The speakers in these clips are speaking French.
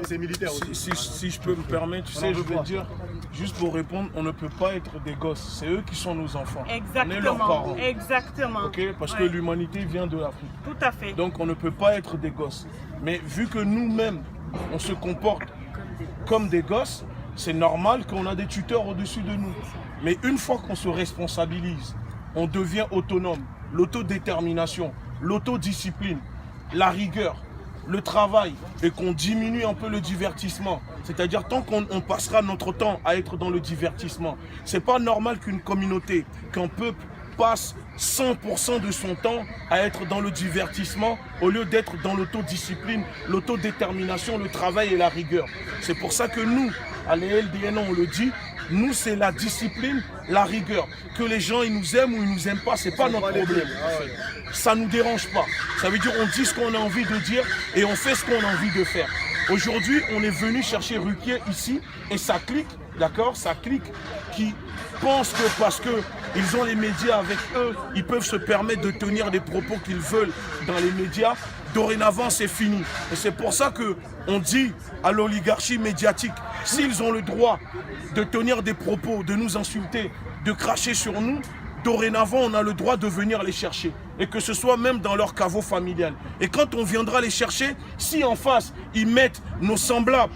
C'est militaire aussi. Si je peux me permettre, tu sais, je veux dire, juste pour répondre, on ne peut pas être des gosses. C'est eux qui sont nos enfants. Exactement. On est leurs parents. Exactement. Okay? Parce que l'humanité vient de l'Afrique. Tout à fait. Donc on ne peut pas être des gosses. Mais vu que nous-mêmes, on se comporte comme des gosses, c'est normal qu'on a des tuteurs au-dessus de nous. Mais une fois qu'on se responsabilise, on devient autonome. L'autodétermination, l'autodiscipline, la rigueur, le travail, et qu'on diminue un peu le divertissement. C'est-à-dire tant qu'on passera notre temps à être dans le divertissement. C'est pas normal qu'une communauté, qu'un peuple passe 100% de son temps à être dans le divertissement au lieu d'être dans l'autodiscipline, l'autodétermination, le travail et la rigueur. C'est pour ça que nous, à l'ELDN, on le dit, nous c'est la discipline, la rigueur. Que les gens ils nous aiment ou ils nous aiment pas, c'est pas notre problème. Ça nous dérange pas. Ça veut dire on dit ce qu'on a envie de dire et on fait ce qu'on a envie de faire. Aujourd'hui, on est venu chercher Ruquier ici et ça clique, d'accord, ça clique qui pensent que parce qu'ils ont les médias avec eux, ils peuvent se permettre de tenir des propos qu'ils veulent dans les médias. Dorénavant, c'est fini. Et c'est pour ça qu'on dit à l'oligarchie médiatique, s'ils ont le droit de tenir des propos, de nous insulter, de cracher sur nous, dorénavant, on a le droit de venir les chercher. Et que ce soit même dans leur caveau familial. Et quand on viendra les chercher, si en face, ils mettent nos semblables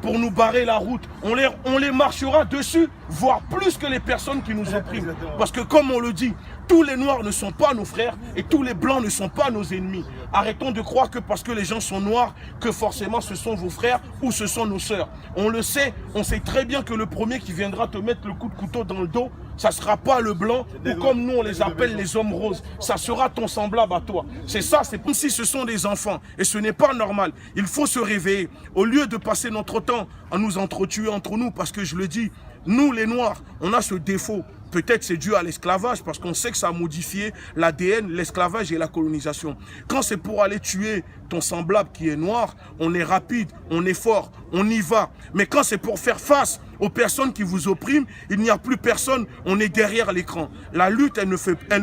pour nous barrer la route, on les marchera dessus, voire plus que les personnes qui nous oppriment. Parce que comme on le dit, tous les noirs ne sont pas nos frères et tous les blancs ne sont pas nos ennemis. Arrêtons de croire que parce que les gens sont noirs, que forcément ce sont vos frères ou ce sont nos sœurs. On le sait, on sait très bien que le premier qui viendra te mettre le coup de couteau dans le dos, ça ne sera pas le blanc ou comme nous on les appelle les hommes roses. Ça sera ton semblable à toi. C'est ça, c'est comme si ce sont des enfants. Et ce n'est pas normal. Il faut se réveiller. Au lieu de passer notre temps à nous entretuer entre nous, parce que je le dis, nous les noirs, on a ce défaut. Peut-être c'est dû à l'esclavage, parce qu'on sait que ça a modifié l'ADN, l'esclavage et la colonisation. Quand c'est pour aller tuer ton semblable qui est noir, on est rapide, on est fort, on y va. Mais quand c'est pour faire face aux personnes qui vous oppriment, il n'y a plus personne, on est derrière l'écran. La lutte, elle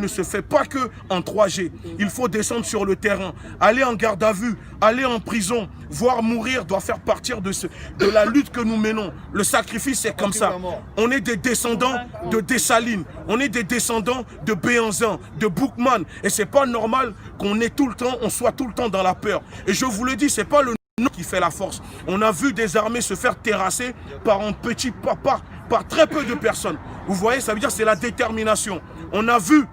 ne se fait pas que en 3G. Il faut descendre sur le terrain, aller en garde à vue, aller en prison, voire mourir doit faire partie de la lutte que nous menons. Le sacrifice, c'est comme ça. On est des descendants de Dessalines, on est des descendants de Béhanzin, de Boukman. Et c'est pas normal qu'on ait tout le temps, on soit tout le temps dans la peur. Et je vous le dis, c'est pas le nom qui fait la force. On a vu des armées se faire terrasser par un petit papa, par très peu de personnes. Vous voyez, ça veut dire que c'est la détermination. On a vu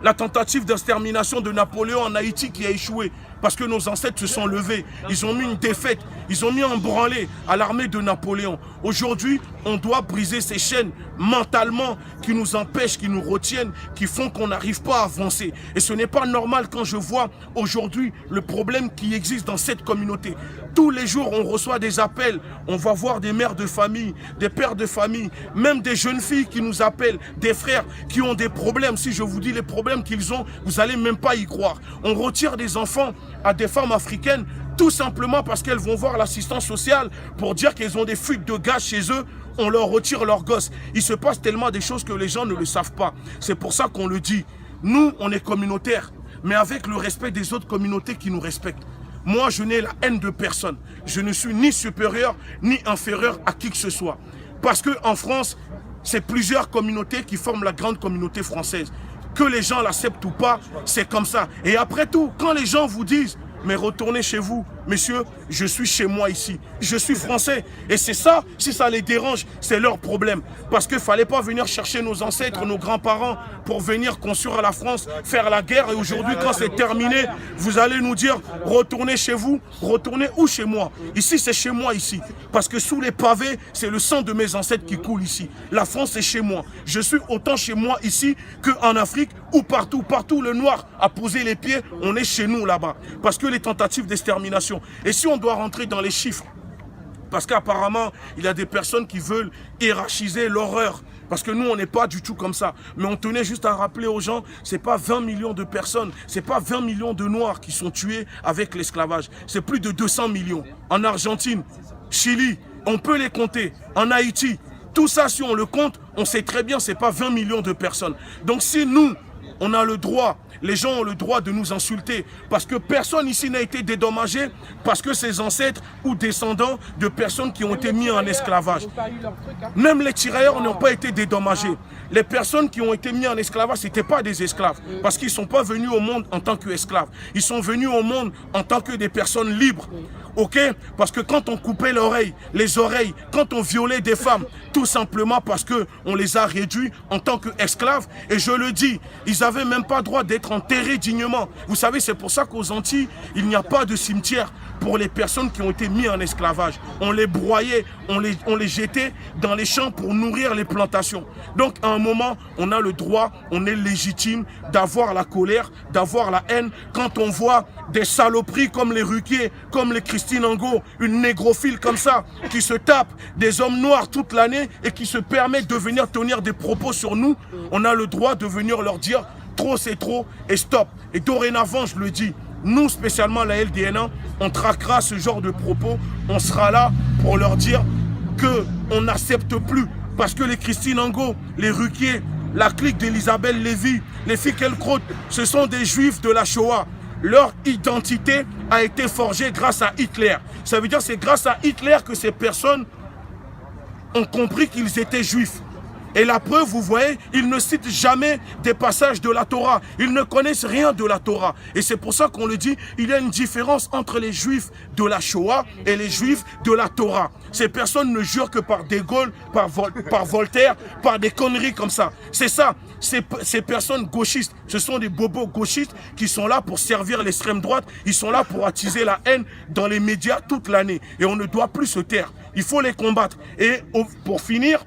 la tentative d'extermination de Napoléon en Haïti qui a échoué. Parce que nos ancêtres se sont levés. Ils ont mis une défaite. Ils ont mis un branlé à l'armée de Napoléon. Aujourd'hui, on doit briser ces chaînes mentalement qui nous empêchent, qui nous retiennent, qui font qu'on n'arrive pas à avancer. Et ce n'est pas normal quand je vois aujourd'hui le problème qui existe dans cette communauté. Tous les jours, on reçoit des appels. On va voir des mères de famille, des pères de famille, même des jeunes filles qui nous appellent, des frères qui ont des problèmes. Si je vous dis les problèmes qu'ils ont, vous n'allez même pas y croire. On retire des enfants à des femmes africaines tout simplement parce qu'elles vont voir l'assistance sociale pour dire qu'elles ont des fuites de gaz chez eux. On leur retire leurs gosses. Il se passe tellement des choses que les gens ne le savent pas. C'est pour ça qu'on le dit. Nous, on est communautaires, mais avec le respect des autres communautés qui nous respectent. Moi, je n'ai la haine de personne. Je ne suis ni supérieur, ni inférieur à qui que ce soit. Parce qu'en France, c'est plusieurs communautés qui forment la grande communauté française. Que les gens l'acceptent ou pas, c'est comme ça. Et après tout, quand les gens vous disent « mais retournez chez vous », messieurs, je suis chez moi ici. Je suis français. Et c'est ça, si ça les dérange, c'est leur problème. Parce qu'il ne fallait pas venir chercher nos ancêtres, nos grands-parents pour venir construire la France, faire la guerre. Et aujourd'hui, quand c'est terminé, vous allez nous dire « retournez chez vous ». Retournez où chez moi? Ici, c'est chez moi ici. Parce que sous les pavés, c'est le sang de mes ancêtres qui coule ici. La France, c'est chez moi. Je suis autant chez moi ici qu'en Afrique ou partout. Partout, le noir a posé les pieds, on est chez nous là-bas. Parce que les tentatives d'extermination. Et si on doit rentrer dans les chiffres, parce qu'apparemment, il y a des personnes qui veulent hiérarchiser l'horreur. Parce que nous, on n'est pas du tout comme ça. Mais on tenait juste à rappeler aux gens, c'est pas 20 millions de personnes, c'est pas 20 millions de Noirs qui sont tués avec l'esclavage. C'est plus de 200 millions. En Argentine, Chili, on peut les compter. En Haïti, tout ça, si on le compte, on sait très bien, c'est pas 20 millions de personnes. Donc si nous, on a le droit, les gens ont le droit de nous insulter parce que personne ici n'a été dédommagé parce que ses ancêtres ou descendants de personnes qui ont été mis en esclavage. Même les tirailleurs n'ont pas été dédommagés. Les personnes qui ont été mises en esclavage, ce n'étaient pas des esclaves parce qu'ils ne sont pas venus au monde en tant qu'esclaves. Ils sont venus au monde en tant que des personnes libres. Ok? Parce que quand on coupait les oreilles, quand on violait des femmes, tout simplement parce qu'on les a réduits en tant qu'esclaves, et je le dis, ils n'avaient même pas droit d'être enterrés dignement. Vous savez, c'est pour ça qu'aux Antilles, il n'y a pas de cimetière pour les personnes qui ont été mises en esclavage. On les broyait, on les jetait dans les champs pour nourrir les plantations. Donc à un moment, on a le droit, on est légitime d'avoir la colère, d'avoir la haine, quand on voit des saloperies comme les Ruquier, comme les Christine Angot, une négrophile comme ça, qui se tape des hommes noirs toute l'année et qui se permet de venir tenir des propos sur nous. On a le droit de venir leur dire trop c'est trop et stop. Et dorénavant, je le dis, nous spécialement la LDN1, on traquera ce genre de propos, on sera là pour leur dire qu'on n'accepte plus. Parce que les Christine Angot, les Ruquier, la clique d'Elisabeth Lévy, les Fickelkraut, ce sont des juifs de la Shoah. Leur identité a été forgée grâce à Hitler. Ça veut dire que c'est grâce à Hitler que ces personnes ont compris qu'ils étaient juifs. Et la preuve, vous voyez, ils ne citent jamais des passages de la Torah. Ils ne connaissent rien de la Torah. Et c'est pour ça qu'on le dit, il y a une différence entre les juifs de la Shoah et les juifs de la Torah. Ces personnes ne jurent que par De Gaulle, par Voltaire, par des conneries comme ça. C'est ça. Ces personnes gauchistes, ce sont des bobos gauchistes qui sont là pour servir l'extrême droite. Ils sont là pour attiser la haine dans les médias toute l'année. Et on ne doit plus se taire. Il faut les combattre. Et pour finir,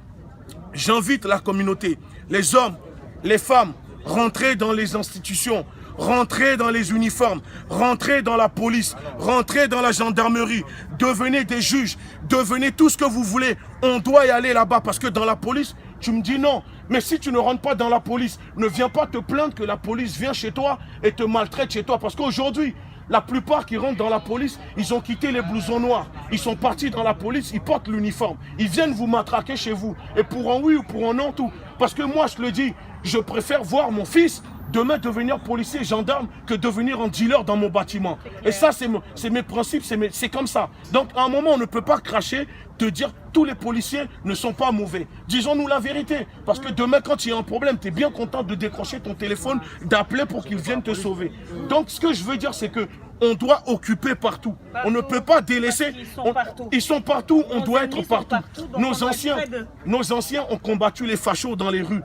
j'invite la communauté, les hommes, les femmes, rentrez dans les institutions, rentrez dans les uniformes, rentrez dans la police, rentrez dans la gendarmerie, devenez des juges, devenez tout ce que vous voulez. On doit y aller là-bas parce que dans la police, tu me dis non. Mais si tu ne rentres pas dans la police, ne viens pas te plaindre que la police vient chez toi et te maltraite chez toi. Parce qu'aujourd'hui, la plupart qui rentrent dans la police, ils ont quitté les blousons noirs. Ils sont partis dans la police, ils portent l'uniforme. Ils viennent vous matraquer chez vous. Et pour un oui ou pour un non, tout. Parce que moi, je le dis, je préfère voir mon fils demain devenir policier, gendarme, que devenir un dealer dans mon bâtiment. Et ça, c'est mes principes, c'est comme ça. Donc, à un moment, on ne peut pas cracher, te dire tous les policiers ne sont pas mauvais. Disons-nous la vérité. Parce que demain, quand il y a un problème, tu es bien content de décrocher ton téléphone, d'appeler pour qu'ils viennent te sauver. Donc, ce que je veux dire, c'est que on doit occuper partout. On ne peut pas délaisser. Ils sont partout, on doit être partout. Nos anciens ont combattu les fachos dans les rues.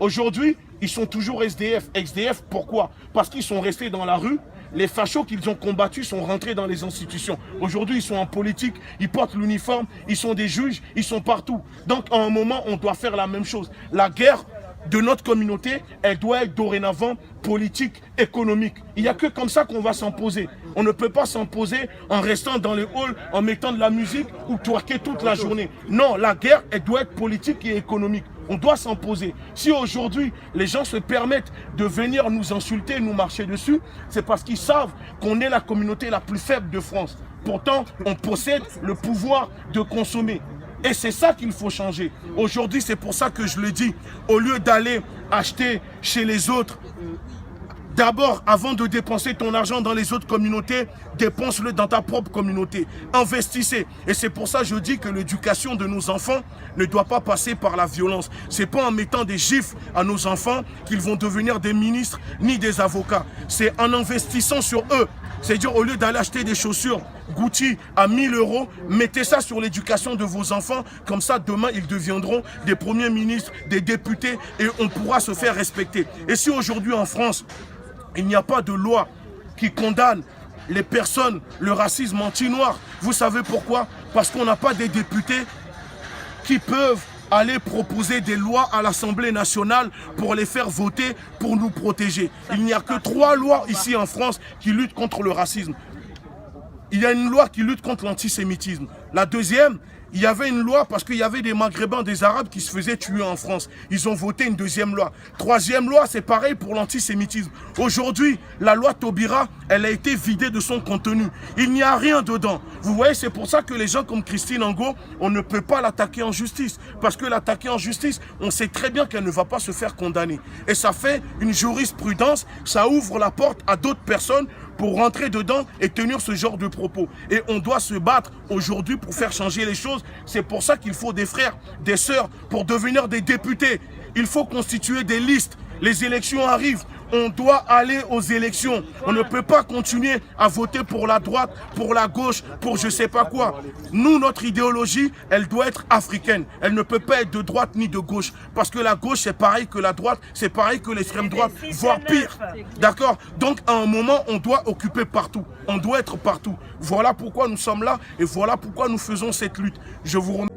Aujourd'hui, ils sont toujours SDF. XDF, pourquoi? Parce qu'ils sont restés dans la rue. Les fachos qu'ils ont combattus sont rentrés dans les institutions. Aujourd'hui, ils sont en politique, ils portent l'uniforme, ils sont des juges, ils sont partout. Donc, à un moment, on doit faire la même chose. La guerre de notre communauté, elle doit être dorénavant politique, économique. Il n'y a que comme ça qu'on va s'imposer. On ne peut pas s'imposer en restant dans les halls, en mettant de la musique ou twerker toute la journée. Non, la guerre, elle doit être politique et économique. On doit s'imposer. Si aujourd'hui, les gens se permettent de venir nous insulter, nous marcher dessus, c'est parce qu'ils savent qu'on est la communauté la plus faible de France. Pourtant, on possède le pouvoir de consommer. Et c'est ça qu'il faut changer. Aujourd'hui, c'est pour ça que je le dis. Au lieu d'aller acheter chez les autres, d'abord, avant de dépenser ton argent dans les autres communautés, dépense-le dans ta propre communauté. Investissez. Et c'est pour ça que je dis que l'éducation de nos enfants ne doit pas passer par la violence. Ce n'est pas en mettant des gifles à nos enfants qu'ils vont devenir des ministres ni des avocats. C'est en investissant sur eux. C'est-à-dire, au lieu d'aller acheter des chaussures Gucci à 1000 €, mettez ça sur l'éducation de vos enfants. Comme ça, demain, ils deviendront des premiers ministres, des députés, et on pourra se faire respecter. Et si aujourd'hui, en France, il n'y a pas de loi qui condamne les personnes, le racisme anti-noir, vous savez pourquoi? Parce qu'on n'a pas des députés qui peuvent aller proposer des lois à l'Assemblée nationale pour les faire voter, pour nous protéger. Il n'y a que 3 lois ici en France qui luttent contre le racisme. il y a une loi qui lutte contre l'antisémitisme. La deuxième, il y avait une loi parce qu'il y avait des Maghrébins, des Arabes qui se faisaient tuer en France. Ils ont voté une deuxième loi. Troisième loi, c'est pareil pour l'antisémitisme. Aujourd'hui, la loi Taubira, elle a été vidée de son contenu. Il n'y a rien dedans. Vous voyez, c'est pour ça que les gens comme Christine Angot, on ne peut pas l'attaquer en justice. Parce que l'attaquer en justice, on sait très bien qu'elle ne va pas se faire condamner. Et ça fait une jurisprudence, ça ouvre la porte à d'autres personnes pour rentrer dedans et tenir ce genre de propos. Et on doit se battre aujourd'hui pour faire changer les choses. C'est pour ça qu'il faut des frères, des sœurs, pour devenir des députés. Il faut constituer des listes. Les élections arrivent. On doit aller aux élections. On ne peut pas continuer à voter pour la droite, pour la gauche, pour je sais pas quoi. Nous, notre idéologie, elle doit être africaine. Elle ne peut pas être de droite ni de gauche. Parce que la gauche, c'est pareil que la droite, c'est pareil que l'extrême droite, voire pire. D'accord? Donc, à un moment, on doit occuper partout. On doit être partout. Voilà pourquoi nous sommes là et voilà pourquoi nous faisons cette lutte. Je vous remercie.